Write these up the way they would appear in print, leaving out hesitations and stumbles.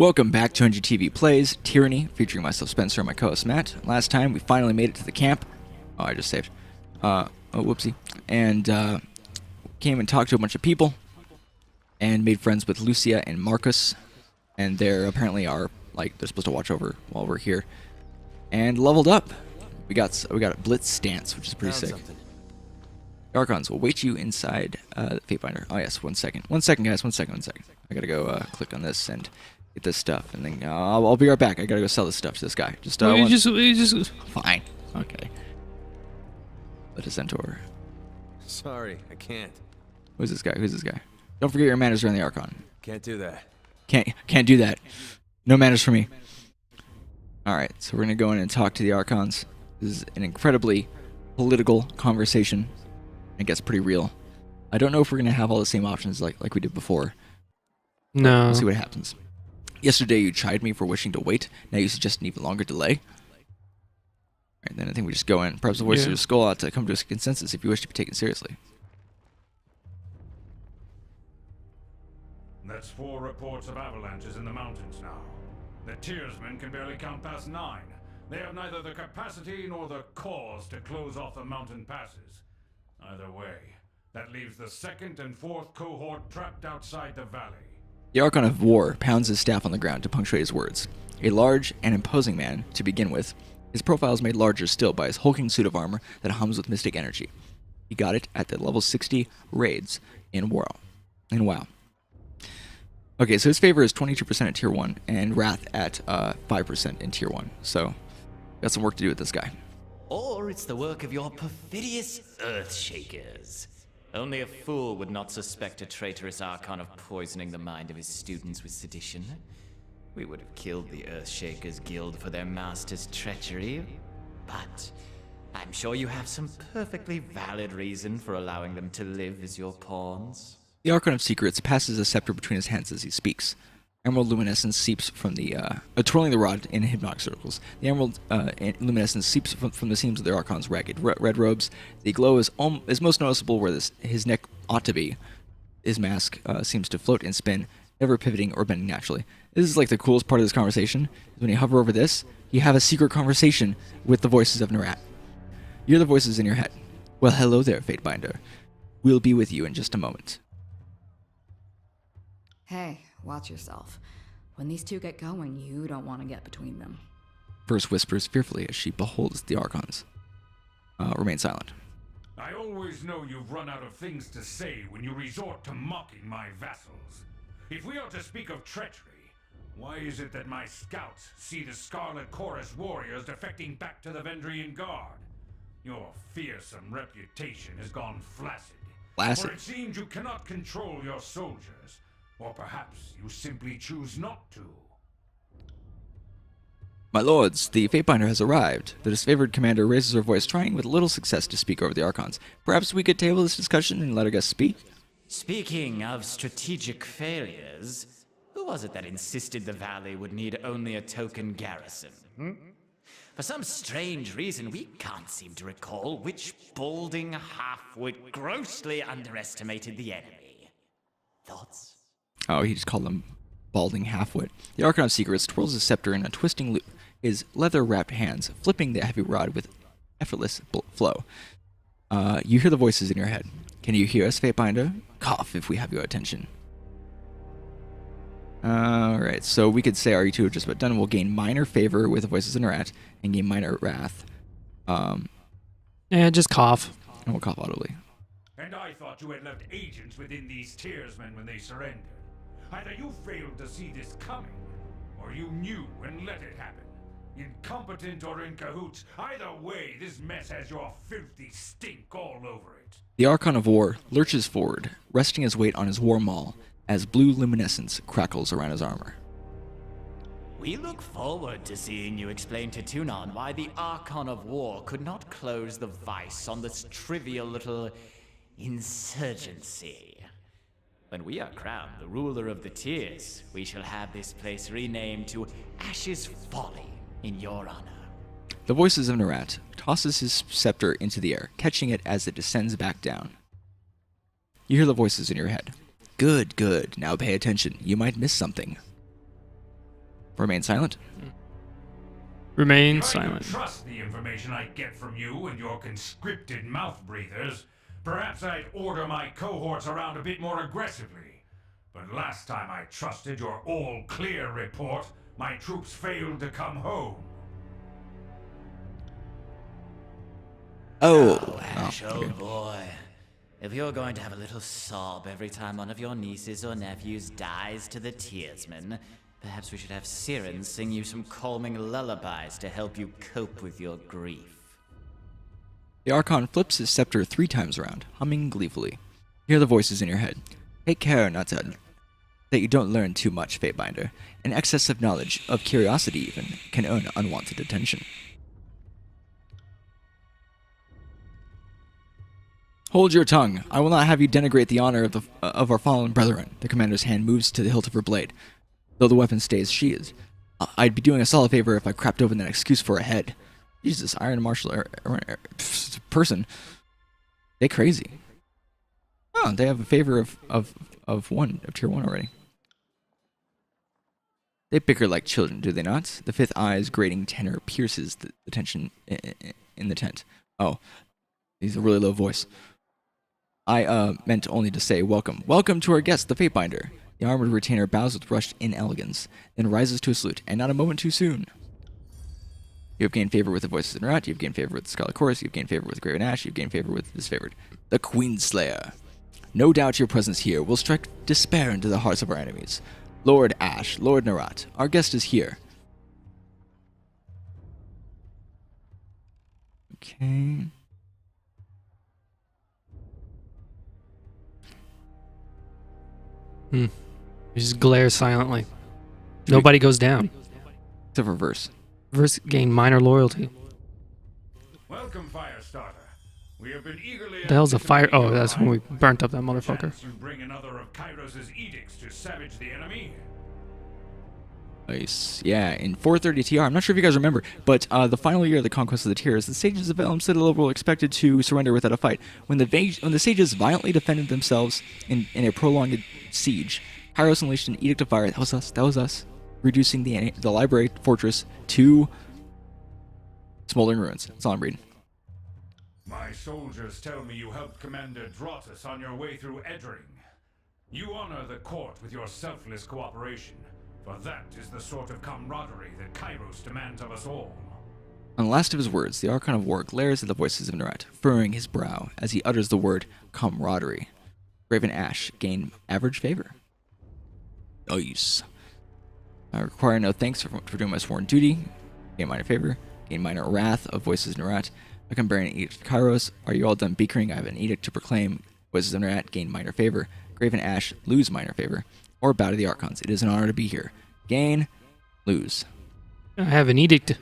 Welcome back to NGTV Plays Tyranny, featuring myself, Spencer, and my co-host Matt. Last time, we finally made it to the camp. Oh, I just saved. Oh, whoopsie. And came and talked to a bunch of people, and made friends with Lucia and Marcus. And they're apparently they're supposed to watch over while we're here. And leveled up. We got a Blitz stance, which is pretty sick. The Archons will wait you inside the Fatebinder. Oh yes, one second. One second, guys. One second. I gotta go click on this and get this stuff, and then I'll be right back. I gotta go sell this stuff to this guy. Just fine. Okay. Let us enter. Sorry, I can't. Who's this guy? Don't forget your manners around the Archon. Can't do that. Can't do that. No manners for me. Alright, so we're gonna go in and talk to the Archons. This is an incredibly political conversation. I guess pretty real. I don't know if we're gonna have all the same options like we did before. No. We'll see what happens. Yesterday you chided me for wishing to wait. Now you suggest an even longer delay. Alright, then I think we just go in. Perhaps the voices of the skull ought to come to a consensus if you wish to be taken seriously. That's 4 reports of avalanches in the mountains now. The Tiersmen can barely count past 9. They have neither the capacity nor the cause to close off the mountain passes. Either way, that leaves the 2nd and 4th cohort trapped outside the valley. The Archon of War pounds his staff on the ground to punctuate his words. A large and imposing man, to begin with, his profile is made larger still by his hulking suit of armor that hums with mystic energy. He got it at the level 60 raids in WoW. Okay, so his favor is 22% at Tier 1, and Wrath at 5% in Tier 1. So, got some work to do with this guy. Or it's the work of your perfidious Earthshakers. Only a fool would not suspect a traitorous Archon of poisoning the mind of his students with sedition. We would have killed the Earthshakers Guild for their master's treachery, but I'm sure you have some perfectly valid reason for allowing them to live as your pawns. The Archon of Secrets passes a scepter between his hands as he speaks. Emerald luminescence seeps from the, twirling the rod in hypnotic circles. The emerald luminescence seeps from the seams of the Archon's ragged red robes. The glow is most noticeable where his neck ought to be. His mask seems to float and spin, never pivoting or bending naturally. This is like the coolest part of this conversation. When you hover over this, you have a secret conversation with the voices of Narat. You hear the voices in your head. Well, hello there, Fatebinder. We'll be with you in just a moment. Hey, watch yourself. When these two get going, you don't want to get between them. First whispers fearfully as she beholds the Archons. Remain silent. I always know you've run out of things to say when you resort to mocking my vassals. If we are to speak of treachery, why is it that my scouts see the Scarlet Chorus warriors defecting back to the Vendrian Guard? Your fearsome reputation has gone flaccid. For it seems you cannot control your soldiers. Or perhaps you simply choose not to. My lords, the Fatebinder has arrived. The disfavored commander raises her voice, trying with little success to speak over the Archons. Perhaps we could table this discussion and let our guests speak? Speaking of strategic failures, who was it that insisted the valley would need only a token garrison? For some strange reason, we can't seem to recall which balding halfwit grossly underestimated the enemy. Thoughts? Oh, he just called them balding halfwit. The Archon of Secrets twirls his scepter in a twisting loop, his leather-wrapped hands flipping the heavy rod with effortless flow. You hear the voices in your head. Can you hear us, Fatebinder? Cough if we have your attention. Alright, so we could say RE2 are just about done. We'll gain minor favor with the voices in Narat, and gain minor wrath. Yeah, just cough. And we'll cough audibly. And I thought you had left agents within these Tiersmen when they surrendered. Either you failed to see this coming, or you knew and let it happen. Incompetent or in cahoots, either way, this mess has your filthy stink all over it. The Archon of War lurches forward, resting his weight on his war maul, as blue luminescence crackles around his armor. We look forward to seeing you explain to Tunon why the Archon of War could not close the vice on this trivial little insurgency. When we are crowned the ruler of the Tiers, we shall have this place renamed to Ash's Folly in your honor. The voices of Narat tosses his scepter into the air, catching it as it descends back down. You hear the voices in your head. Good, good. Now pay attention. You might miss something. remain silent. Remain If I could silent. trust the information I get from you and your conscripted mouth breathers, perhaps I'd order my cohorts around a bit more aggressively. But last time I trusted your all-clear report, my troops failed to come home. Ash, okay. old boy. If you're going to have a little sob every time one of your nieces or nephews dies to the tearsman, perhaps we should have Siren sing you some calming lullabies to help you cope with your grief. The Archon flips his scepter 3 times around, humming gleefully. You hear the voices in your head. Take care not to that you don't learn too much, Fatebinder. An excess of knowledge, of curiosity even, can earn unwanted attention. Hold your tongue. I will not have you denigrate the honor of our fallen brethren. The commander's hand moves to the hilt of her blade. Though the weapon stays sheathed. I'd be doing a solid favor if I crapped open that excuse for a head. Jesus, Iron Martial person. They crazy. Oh, they have a favor of tier 1 already. They bicker like children, do they not? The 5th eye's grating tenor pierces the tension in the tent. Oh, he's a really low voice. I meant only to say welcome. Welcome to our guest, the Fatebinder. The armored retainer bows with rushed inelegance, then rises to a salute, and not a moment too soon. You have gained favor with the Voices in Rat, you have gained favor with the Scarlet Chorus, you have gained favor with Graven Ash, you have gained favor with Disfavored. The Queenslayer. No doubt your presence here will strike despair into the hearts of our enemies. Lord Ash, Lord Narat, our guest is here. Okay. You just glare silently. Nobody goes down. Except for Verse. Verse gain minor loyalty. Welcome, Firestarter. We have been eagerly. The hell's a fire? anticipating Oh, your that's when we arrival. burnt up that motherfucker. Perchance you bring another of Kyros' edicts to savage the enemy. Nice. Yeah, in 430 TR, I'm not sure if you guys remember, but the final year of the Conquest of the Tiers, the sages of Elm Citadel were expected to surrender without a fight. When the sages violently defended themselves in a prolonged siege, Kyros unleashed an Edict of Fire. That was us. Reducing the library fortress to smoldering ruins. That's all I'm reading. My soldiers tell me you helped Commander Drotus on your way through Edring. You honor the court with your selfless cooperation, for that is the sort of camaraderie that Kyros demands of us all. On the last of his words, the Archon of War glares at the Voices of Narat, furrowing his brow as he utters the word camaraderie. Graven Ash gain average favor. Nice. I require no thanks for doing my sworn duty. Gain minor favor. Gain minor wrath of Voices of Narat. I come bearing an edict of Kyros. Are you all done bickering? I have an edict to proclaim. Voices of Narat gain minor favor. Graven Ash lose minor favor. Or bow to the Archons. It is an honor to be here. Gain, lose. I have an edict.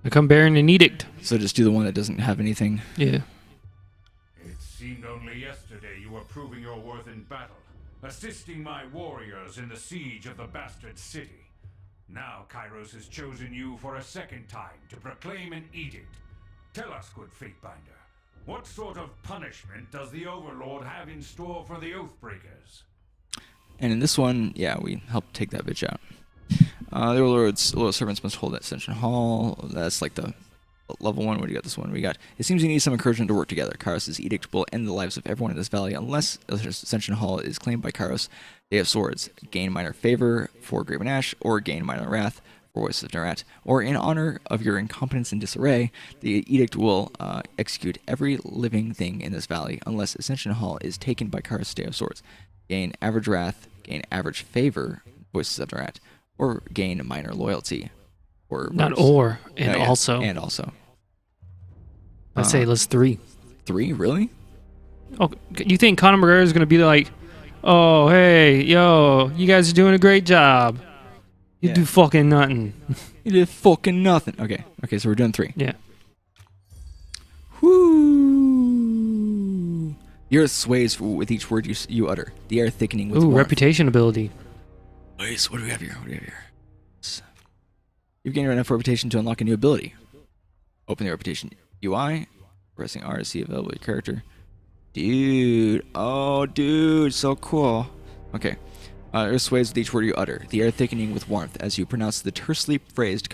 I come bearing an edict. So just do the one that doesn't have anything. Yeah. It seemed only yesterday you were proving your worth in battle, assisting my warriors in the siege of the bastard city. Now Kyros has chosen you for a second time to proclaim an edict. Tell us, good Fatebinder, what sort of punishment does the Overlord have in store for the Oathbreakers? And in this one, yeah, we helped take that bitch out. The Overlord's loyal servants must hold at Ascension Hall. That's like the level 1. What do you got this one? We got, it seems you need some encouragement to work together. Kyros' edict will end the lives of everyone in this valley unless Ascension Hall is claimed by Kyros. They have swords. Gain minor favor for Graven Ash, or gain minor wrath for Voices of Narat. Or in honor of your incompetence and disarray, the edict will execute every living thing in this valley unless Ascension Hall is taken by Kyros' Day of Swords. Gain average wrath, gain average favor, Voices of Narat, or gain minor loyalty. Or Not or, and yeah, also. And also. I say let's 3. 3? Really? Oh, you think Conor McGregor is going to be like, oh, hey, yo, you guys are doing a great job. You do fucking nothing. You did fucking nothing. Okay, so we're doing 3. Yeah. Whoo! The earth sways with each word you utter. The air thickening with Ooh, warmth. reputation ability. Nice. What do we have here? You've gained enough reputation to unlock a new ability. Open the reputation UI. Pressing R to see available character. Dude. Oh, dude. So cool. Okay. Earth sways with each word you utter, the air thickening with warmth as you pronounce the tersely phrased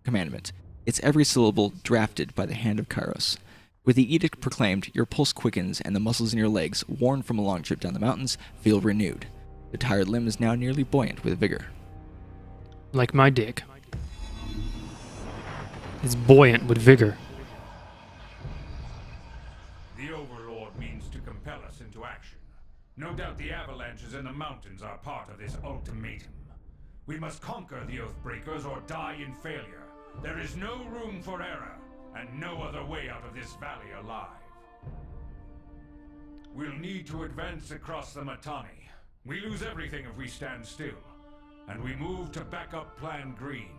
commandment. Its every syllable drafted by the hand of Kyros. With the edict proclaimed, your pulse quickens and the muscles in your legs, worn from a long trip down the mountains, feel renewed. The tired limb is now nearly buoyant with vigor. Like my dick. It's buoyant with vigor. The overlord means to compel us into action. No doubt the avalanches in the mountains are part of this ultimatum. We must conquer the Oathbreakers or die in failure. There is no room for error, and no other way out of this valley alive. We'll need to advance across the Matani. We lose everything if we stand still. And we move to backup Plan Green.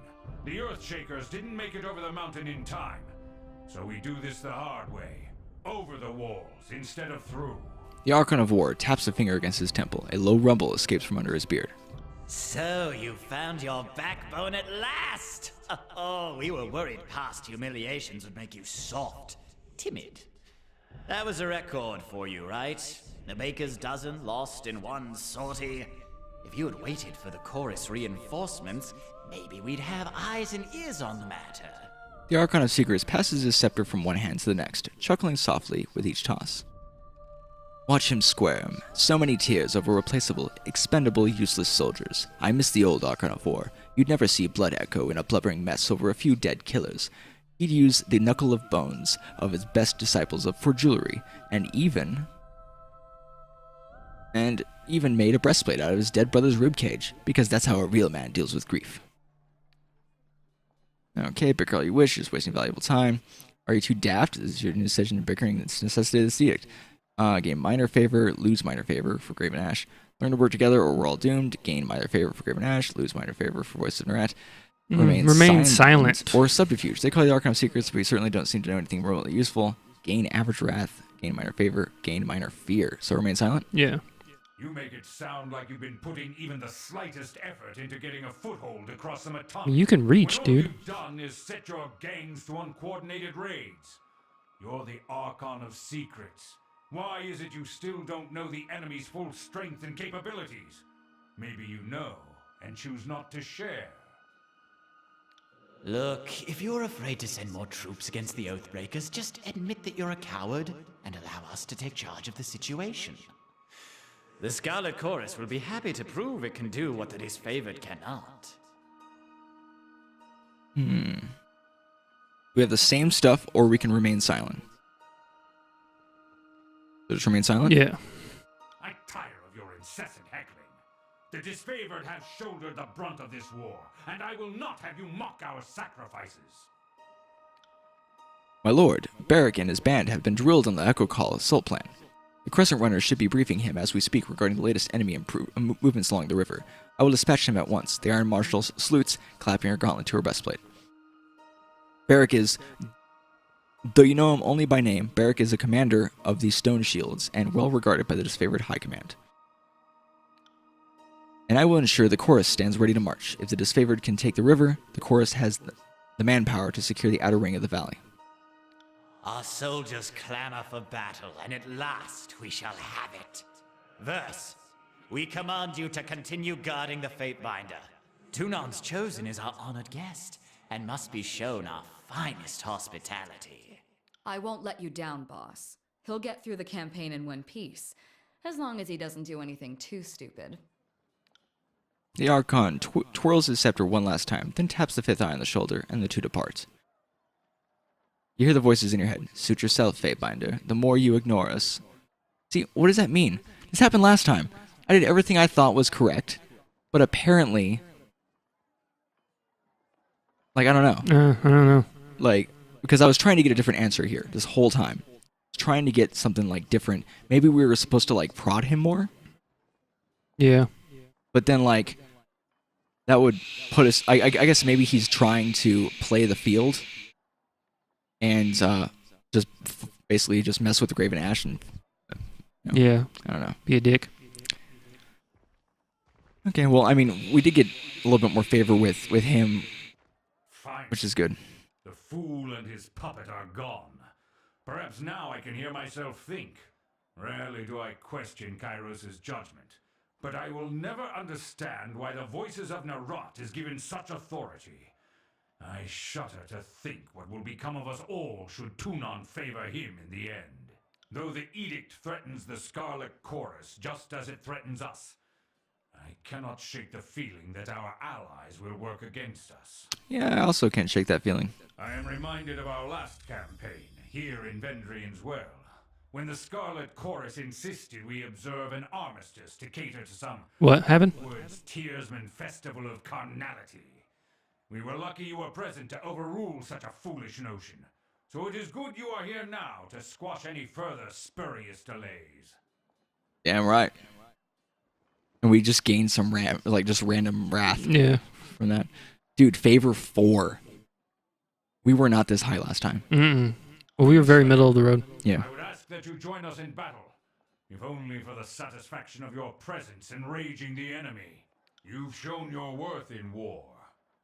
The Earthshakers didn't make it over the mountain in time. So we do this the hard way. Over the walls instead of through. The Archon of War taps a finger against his temple. A low rumble escapes from under his beard. So you found your backbone at last! Oh, we were worried past humiliations would make you soft, timid. That was a record for you, right? A baker's dozen lost in one sortie. If you had waited for the chorus reinforcements, maybe we'd have eyes and ears on the matter. The Archon of Secrets passes his scepter from one hand to the next, chuckling softly with each toss. Watch him squirm. So many tears over replaceable, expendable, useless soldiers. I miss the old Archon of War. You'd never see blood echo in a blubbering mess over a few dead killers. He'd use the knuckle of bones of his best disciples for jewelry, and even made a breastplate out of his dead brother's ribcage, because that's how a real man deals with grief. Okay, bicker all you wish, just wasting valuable time. Are you too daft? This is your new decision in bickering that's necessitated this edict. Gain minor favor, lose minor favor for Graven Ash. Learn to work together or we're all doomed. Gain minor favor for Graven Ash, lose minor favor for Voice of Nerat. Remain silent. Or subterfuge. They call the Archon of Secrets, but we certainly don't seem to know anything remotely useful. Gain average wrath, gain minor favor, gain minor fear. So remain silent? Yeah. You make it sound like you've been putting even the slightest effort into getting a foothold across the Matani. You can reach, when dude. All you've done is set your gangs to uncoordinated raids. You're the Archon of Secrets. Why is it you still don't know the enemy's full strength and capabilities? Maybe you know, and choose not to share. Look, if you're afraid to send more troops against the Oathbreakers, just admit that you're a coward and allow us to take charge of the situation. The Scarlet Chorus will be happy to prove it can do what the disfavored cannot. We have the same stuff, or we can remain silent. So just remain silent? Yeah. I tire of your incessant heckling. The disfavored have shouldered the brunt of this war, and I will not have you mock our sacrifices. My lord, Barrick and his band have been drilled on the Echo Call assault plan. The Crescent Runners should be briefing him as we speak regarding the latest enemy movements along the river. I will dispatch him at once. The Iron Marshals salutes, clapping her gauntlet to her breastplate. Barrick is, though you know him only by name, Barrick is a commander of the Stone Shields and well regarded by the disfavored High Command. And I will ensure the Chorus stands ready to march. If the disfavored can take the river, the Chorus has the manpower to secure the outer ring of the valley. Our soldiers clamor for battle, and at last we shall have it. Verse, we command you to continue guarding the Fatebinder. Tunon's chosen is our honored guest, and must be shown our finest hospitality. I won't let you down, boss. He'll get through the campaign in one piece, as long as he doesn't do anything too stupid. The Archon twirls his scepter one last time, then taps the fifth eye on the shoulder, and the two depart. You hear the voices in your head. Suit yourself, Fatebinder. The more you ignore us. See, what does that mean? This happened last time. I did everything I thought was correct, but apparently... I don't know. I don't know. Because I was trying to get a different answer here this whole time. I was trying to get something, different. Maybe we were supposed to, prod him more? Yeah. But then, that would put us... I guess maybe he's trying to play the field and just basically just mess with the Graven Ash and... Yeah. I don't know. Be a dick. Okay, well, I mean, we did get a little bit more favor with him, Fine. which is good. The fool and his puppet are gone. Perhaps now I can hear myself think. Rarely do I question Kyros' judgment. But I will never understand why the voices of Narot is given such authority. I shudder to think what will become of us all should Tunon favor him in the end. Though the Edict threatens the Scarlet Chorus just as it threatens us, I cannot shake the feeling that our allies will work against us. Yeah, I also can't shake that feeling. I am reminded of our last campaign, here in Vendrian's Well, when the Scarlet Chorus insisted we observe an armistice to cater to some What happened? Woods Tearsman Festival of Carnality. We were lucky you were present to overrule such a foolish notion, so it is good you are here now to squash any further spurious delays. Damn right. And we just gained some just random wrath Yeah. from that. Dude, favor 4. We were not this high last time. Well, we were very middle of the road. Yeah. I would ask that you join us in battle, if only for the satisfaction of your presence enraging the enemy. You've shown your worth in war,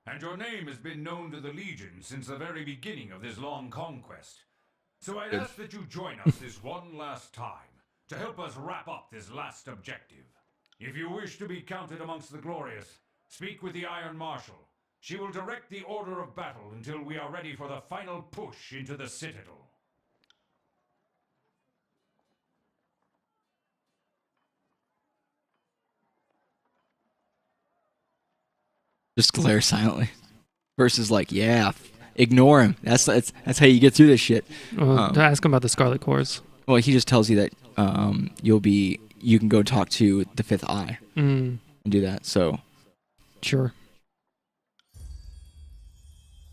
and your name has been known to the Legion since the very beginning of this long conquest. So I'd ask that you join us this one last time, to help us wrap up this last objective. If you wish to be counted amongst the glorious, speak with the Iron Marshal. She will direct the order of battle until we are ready for the final push into the Citadel. Just glare silently. Versus like, yeah, ignore him. That's how you get through this shit. To ask him about the Scarlet Chorus. Well, he just tells you that you can go talk to the Fifth Eye and do that. So, Sure.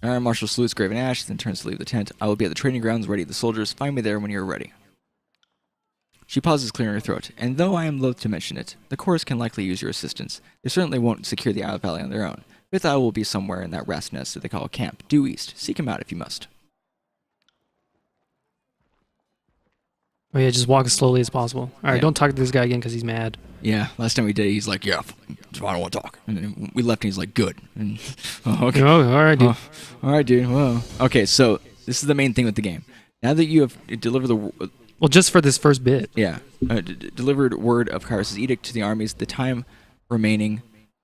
Iron Marshal salutes Graven Ash, then turns to leave the tent. I will be at the training grounds ready. The soldiers, find me there when you're ready. She pauses, clearing her throat. And though I am loath to mention it, the chorus can likely use your assistance. They certainly won't secure the Isle Valley on their own. Fifth Eye will be somewhere in that rest nest that they call a camp, due east. Seek him out if you must. Oh yeah, just walk as slowly as possible. All right, Yeah. don't talk to this guy again because he's mad. Yeah, last time we did, he's like, yeah, I don't want to talk. And then we left, and he's like, good. And, okay. Oh, all right, dude. All right, dude. Whoa. Okay, so this is the main thing with the game. Now that you have delivered Well, just for this first bit. delivered word of Kyros' edict to the armies, the time remaining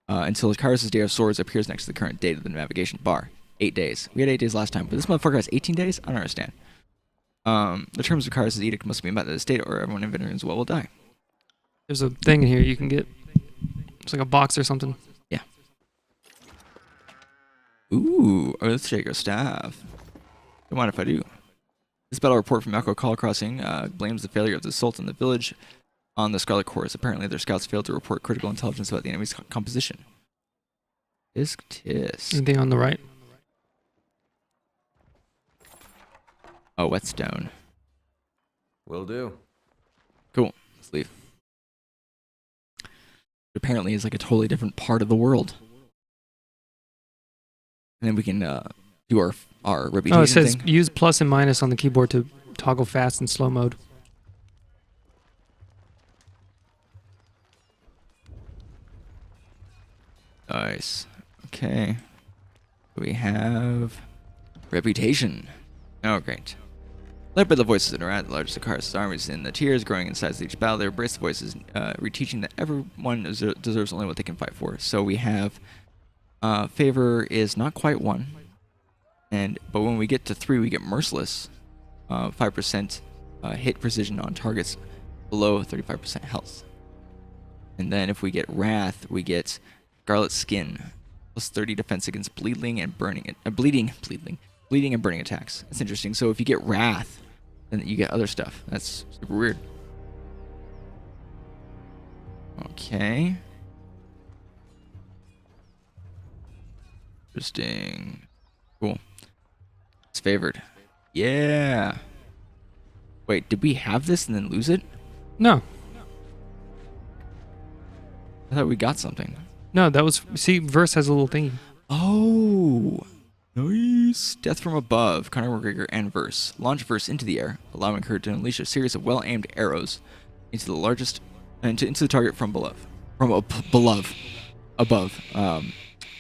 until Kyros' Day of Swords appears next to the current date of the navigation bar. 8 days. We had 8 days last time, but this motherfucker has 18 days? I don't understand. The terms of Kyros' edict must be met in the state, or everyone in Vendrian's Well will die. There's a thing in here you can get. It's like a box or something. Yeah. Ooh, Earthshaker staff. Don't mind if I do. This battle report from Echo Call Crossing blames the failure of the assault on the village on the Scarlet Chorus. Apparently, their scouts failed to report critical intelligence about the enemy's composition. Tisk. Anything on the right? Oh, whetstone. Will do. Cool. Let's leave. Apparently, it's like a totally different part of the world. And then we can do our reputation Oh, it says thing. use plus and minus on the keyboard to toggle fast and slow mode. Nice. Okay. We have reputation. Oh, great. Led by the voices that are at the largest of Kyros' armies in the tiers, growing in size of each battle, they embrace the voices, reteaching that everyone deserves only what they can fight for. So we have favor is not quite 1, but when we get to 3, we get merciless, 5% hit precision on targets below 35% health. And then if we get wrath, we get scarlet skin, plus 30 defense against bleeding and burning and burning attacks. That's interesting. So if you get wrath, then you get other stuff. That's super weird. Okay. Interesting. Cool. It's favored. Yeah. Wait, did we have this and then lose it? No. I thought we got something. No, that was... See, verse has a little thingy. Oh. Nice. Death from above. Conor McGregor and verse. Launch verse into the air, allowing her to unleash a series of well-aimed arrows into the largest... into the target from below. Above.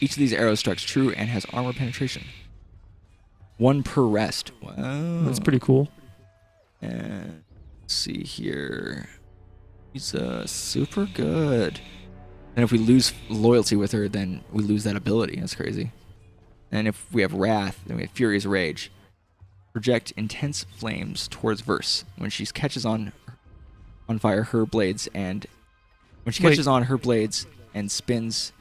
Each of these arrows strikes true and has armor penetration. 1 per rest. Wow. That's pretty cool. And let's see here. He's super good. And if we lose loyalty with her, then we lose that ability. That's crazy. And if we have Wrath, then we have Furious Rage. Project intense flames towards Verse when she catches on fire her blades, and when she catches on her blades and spins,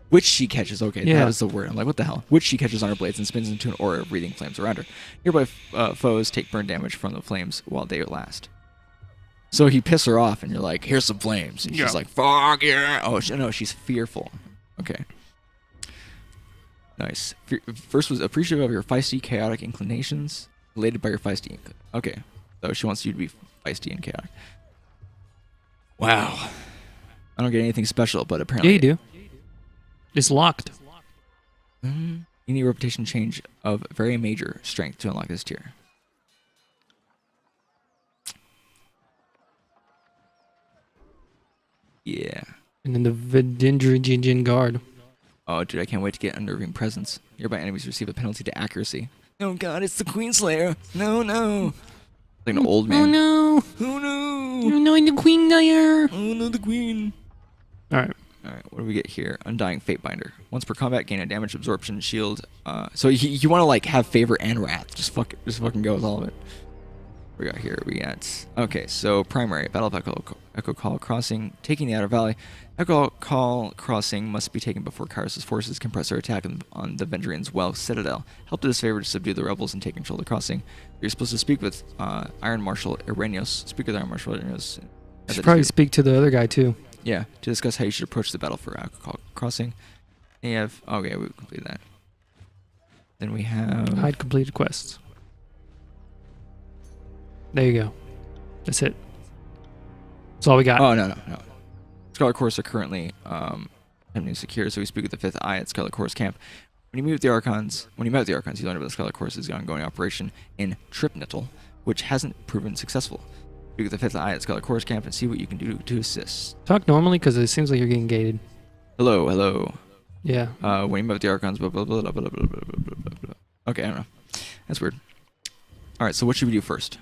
which she catches. Okay, Yeah. that was the word. I'm like, what the hell? Which she catches on her blades and spins into an aura of breathing flames around her. Nearby foes take burn damage from the flames while they last. So he pisses her off, and you're like, here's some flames. And she's like, fuck yeah. Oh, no, she's fearful. Okay. Nice. First was appreciative of your feisty, chaotic inclinations, related by your feisty. Okay. So she wants you to be feisty and chaotic. Wow. I don't get anything special, but apparently... Yeah, you do. It's locked. You need a reputation change of very major strength to unlock this tier. Yeah. And then the Vidindri Guard. Oh, dude, I can't wait to get Unnerving Presence. Nearby enemies receive a penalty to accuracy. Oh god, it's the Queenslayer. No, no. Like an old man. Oh no. Oh no. You're annoying the Queen Slayer. Oh no, the Queen. Alright. Alright, what do we get here? Undying Fatebinder. Once per combat, gain a damage absorption shield. So you want to like have favor and wrath. Just fucking go with all of it. What we got here? We got... Okay, so primary. Battle of Echo Call Crossing. Taking the Outer Valley. Echo Call Crossing must be taken before Kyros' forces can press their attack on the Vendrian's Well Citadel. Help to disfavor to subdue the rebels and take control of the crossing. You're supposed to speak with Iron Marshal Irenios. Speak with Iron Marshal Irenios. Should probably speak to the other guy too. Yeah, to discuss how you should approach the battle for Echo Call Crossing. And you have... Okay, we completed that. Then we have... Hide completed quests. There you go. That's it. That's all we got. Oh, no. Scarlet Chorus are currently attempting to secure, so we speak with the Fifth Eye at Scarlet Chorus Camp. When you meet with the Archons, you learn about the Scarlet Chorus's ongoing operation in Tripnittle, which hasn't proven successful. Speak with the Fifth Eye at Scarlet Chorus Camp and see what you can do to assist. Talk normally, because it seems like you're getting gated. Hello. Yeah. When you meet with the Archons, blah, blah, blah, blah, blah, blah, blah, blah, blah, blah. Okay, I don't know. That's weird. Alright, so what should we do first?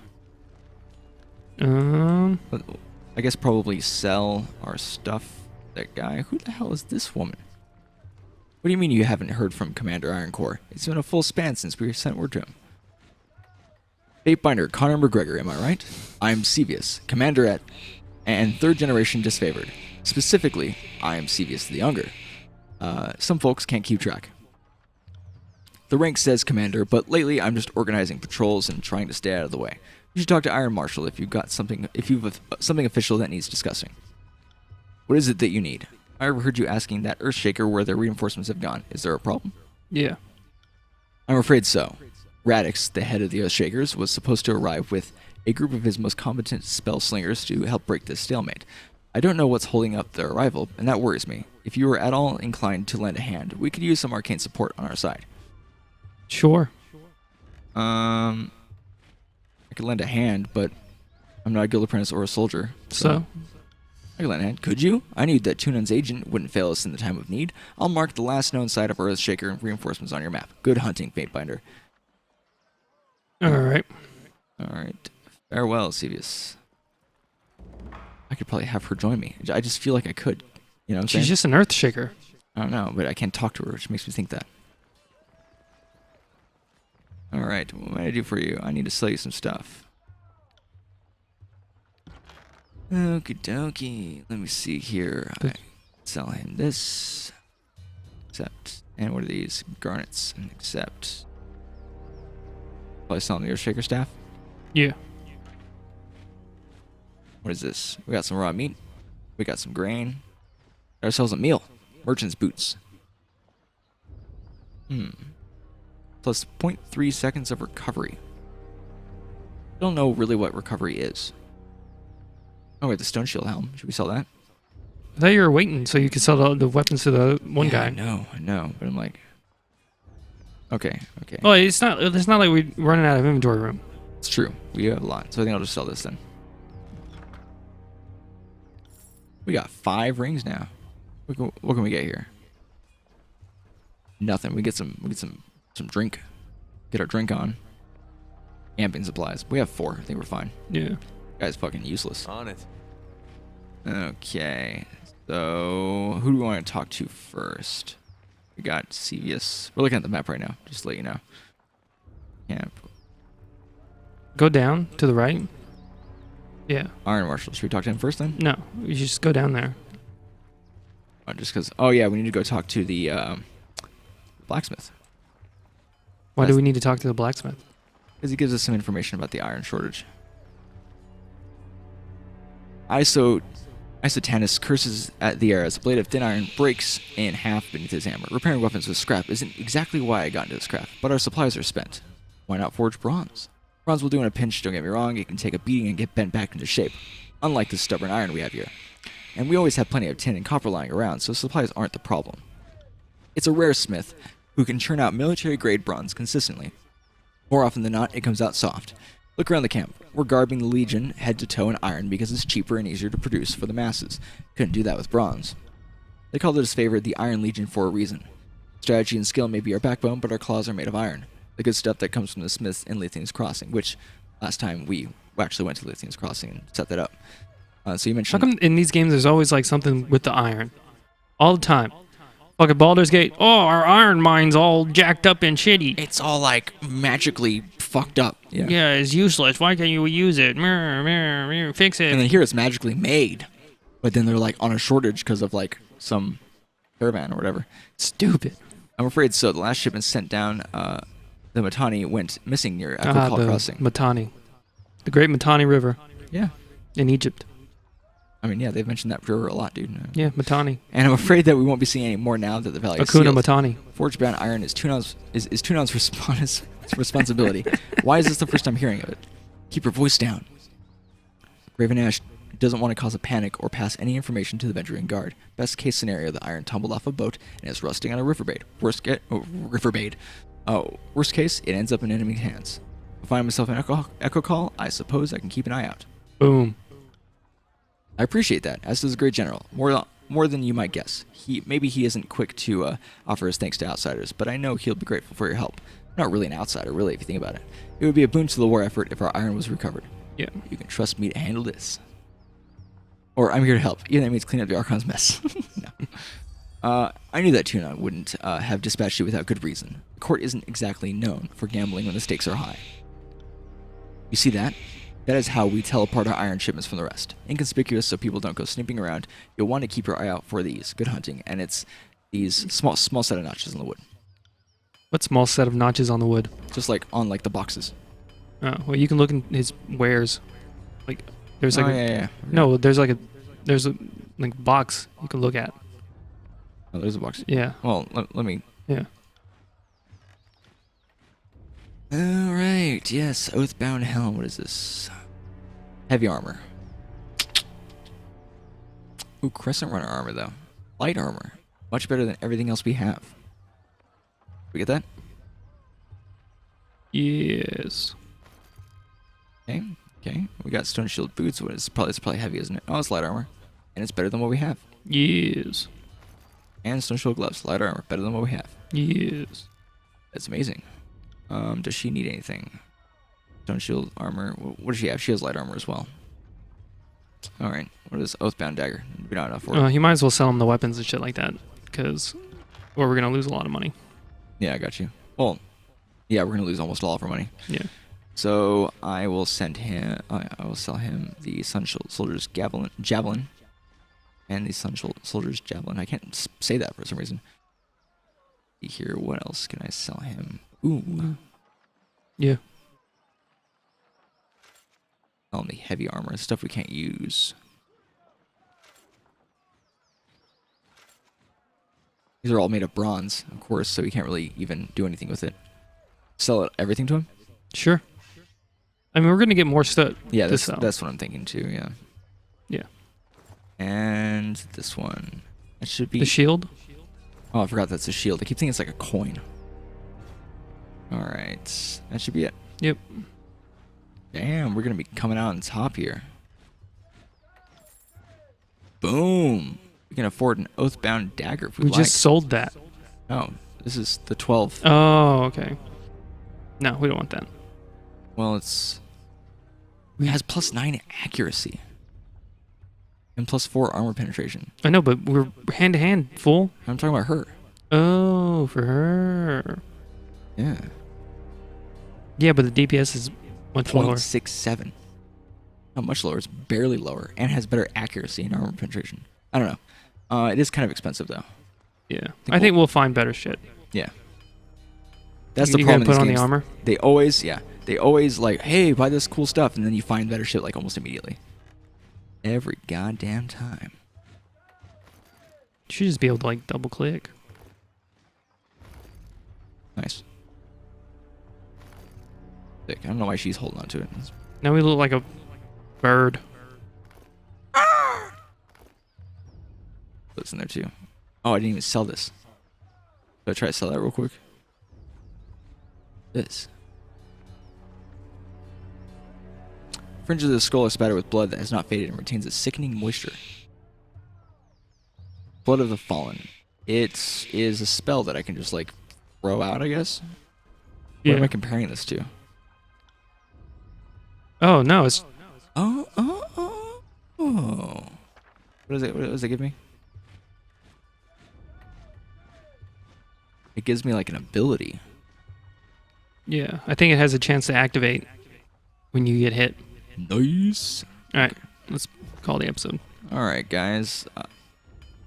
I guess probably sell our stuff. That guy. Who the hell is this woman? What do you mean you haven't heard from Commander Ironcore? It's been a full span since we sent word to him. Fatebinder, Conor McGregor, am I right? I'm Sevius, Commander and third generation disfavored. Specifically, I am Sevius the Younger. Some folks can't keep track. The rank says Commander, but lately I'm just organizing patrols and trying to stay out of the way. You should talk to Iron Marshal if you've something official that needs discussing. What is it that you need? I overheard you asking that Earthshaker where their reinforcements have gone. Is there a problem? Yeah. I'm afraid so. Radix, the head of the Earthshakers, was supposed to arrive with a group of his most competent spell slingers to help break this stalemate. I don't know what's holding up their arrival, and that worries me. If you were at all inclined to lend a hand, we could use some arcane support on our side. Sure. I could lend a hand, but I'm not a guild apprentice or a soldier. So? I could lend a hand. Could you? I knew that Tunan's agent wouldn't fail us in the time of need. I'll mark the last known site of Earthshaker and reinforcements on your map. Good hunting, Fatebinder. Alright. Alright. Farewell, Sevius. I could probably have her join me. I just feel like I could. You know what I'm saying? She's just an Earthshaker. I don't know, but I can't talk to her, which makes me think that. Alright, what may I do for you? I need to sell you some stuff. Okie dokie. Let me see here. I sell him this. Accept. And what are these? Garnets. And accept. Probably selling the Earthshaker staff. Yeah. What is this? We got some raw meat. We got some grain. Got ourselves a meal. Merchant's boots. Plus 0.3 seconds of recovery. I don't know really what recovery is. Oh wait, the stone shield helm. Should we sell that? I thought you were waiting so you could sell the weapons to the one guy. I know. But I'm like... Okay. Well, it's not like we're running out of inventory room. It's true. We have a lot. So I think I'll just sell this then. We got 5 rings now. What can we get here? Nothing. We get some drink. Get our drink on. Camping supplies. We have 4. I think we're fine. Yeah. Guy's fucking useless. On it. Okay. So, who do we want to talk to first? We got Sevius. We're looking at the map right now, just to let you know. Camp. Go down to the right. Yeah. Iron Marshal. Should we talk to him first then? No, you should just go down there. Just because. Oh, yeah, we need to go talk to the blacksmith. Why do we need to talk to the blacksmith? Because he gives us some information about the iron shortage. Isotanus curses at the air as a blade of thin iron breaks in half beneath his hammer. Repairing weapons with scrap isn't exactly why I got into this craft, but our supplies are spent. Why not forge bronze? Bronze will do in a pinch, don't get me wrong. It can take a beating and get bent back into shape, unlike the stubborn iron we have here. And we always have plenty of tin and copper lying around, so supplies aren't the problem. It's a rare smith who can churn out military-grade bronze consistently. More often than not, it comes out soft. Look around the camp. We're garbing the Legion head to toe in iron because it's cheaper and easier to produce for the masses. Couldn't do that with bronze. They called it as favored the Iron Legion for a reason. Strategy and skill may be our backbone, but our claws are made of iron. The good stuff that comes from the smiths in Lithium's Crossing, which last time we actually went to Lithium's Crossing and set that up. So you mentioned... How come in these games there's always like something with the iron? All the time. Fucking Baldur's Gate. Oh, our iron mine's all jacked up and shitty. It's all like magically fucked up. Yeah, it's useless. Why can't you use it? Fix it. And then here it's magically made. But then they're like on a shortage because of like some caravan or whatever. Stupid. I'm afraid so. The last shipment sent down, the Matani went missing near Echo The Crossing. Matani. The Great Matani River Yeah. in Egypt. I mean, yeah, they've mentioned that river a lot, dude. Yeah, Matani. And I'm afraid that we won't be seeing any more now that the valley is Akuna sealed. Matani. Forge-bound iron is Tunon's responsibility. Why is this the first time hearing of it? Keep your voice down. Raven Ash doesn't want to cause a panic or pass any information to the venturing guard. Best case scenario, the iron tumbled off a boat and is rusting on a riverbed. Worst case, it ends up in enemy hands. If I find myself an echo call, I suppose I can keep an eye out. Boom. I appreciate that, as does the great general. More than you might guess. Maybe he isn't quick to offer his thanks to outsiders, but I know he'll be grateful for your help. I'm not really an outsider, really, if you think about it. It would be a boon to the war effort if our iron was recovered. Yeah. You can trust me to handle this. Or I'm here to help. Even that means clean up the Archon's mess. No. I knew that Tunon wouldn't have dispatched you without good reason. The court isn't exactly known for gambling when the stakes are high. You see that? That is how we tell apart our iron shipments from the rest. Inconspicuous so people don't go snooping around. You'll want to keep your eye out for these. Good hunting. And it's these small set of notches in the wood. What small set of notches on the wood? Just like on like the boxes. Oh, well, you can look in his wares. Like, there's like yeah. No, there's a like box you can look at. Oh, there's a box. Yeah. Well, let me... Yeah. Alright, yes. Oathbound Helm. What is this? Heavy armor. Ooh, Crescent Runner armor, though. Light armor. Much better than everything else we have. We get that? Yes. Okay. We got Stone Shield boots. It's probably heavy, isn't it? Oh, it's light armor. And it's better than what we have. Yes. And Stone Shield gloves. Light armor. Better than what we have. Yes. That's amazing. Does she need anything? Stone Shield armor. What does she have? She has light armor as well. Alright. What is Oathbound Dagger? We don't have enough for it. You might as well sell him the weapons and shit like that. Or we're going to lose a lot of money. Yeah, I got you. Well, yeah, we're going to lose almost all of our money. Yeah. So I will send him. I will sell him the Sun Soldier's Javelin. And the Sun Soldier's Javelin. I can't say that for some reason. Here, what else can I sell him? Ooh. Yeah. All the heavy armor, stuff we can't use. These are all made of bronze, of course, so you can't really even do anything with it. Sell everything to him? Sure. I mean, we're going to get more stuff. Yeah, that's what I'm thinking too, yeah. Yeah. And this one. It should be... The shield? Oh, I forgot that's a shield. I keep thinking it's like a coin. Alright. That should be it. Yep. Damn, we're going to be coming out on top here. Boom. We can afford an Oathbound Dagger if we like. We just sold that. Oh, this is the 12th. Oh, okay. No, we don't want that. Well, it has +9 accuracy. And +4 armor penetration. I know, but we're hand to hand, fool. I'm talking about her. Oh, for her. Yeah. Yeah, but the DPS is much lower. 0.67. Not much lower. It's barely lower. And has better accuracy and armor penetration. I don't know. It is kind of expensive, though. Yeah. I think we'll find better shit. Yeah. That's You the gotta problem in put these on the games. armor. They always like, hey, buy this cool stuff, and then you find better shit like almost immediately. Every goddamn time. You should just be able to like double click. Nice. Sick. I don't know why she's holding on to it. Now we look like a bird. What's in there too? Oh, I didn't even sell this. Should I try to sell that real quick? This. Fringes of the skull are spattered with blood that has not faded and retains a sickening moisture. Blood of the Fallen. It is a spell that I can just like throw out, I guess. What am I comparing this to? Oh no, it's Oh. What is it? What does it give me? It gives me like an ability. yeah. I think it has a chance to activate when you get hit. Nice. All right, let's call the episode. All right, guys.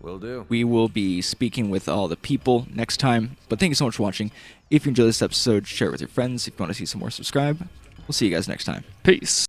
Will do. We will be speaking with all the people next time. But thank you so much for watching. If you enjoyed this episode, share it with your friends. If you want to see some more, subscribe. We'll see you guys next time. Peace.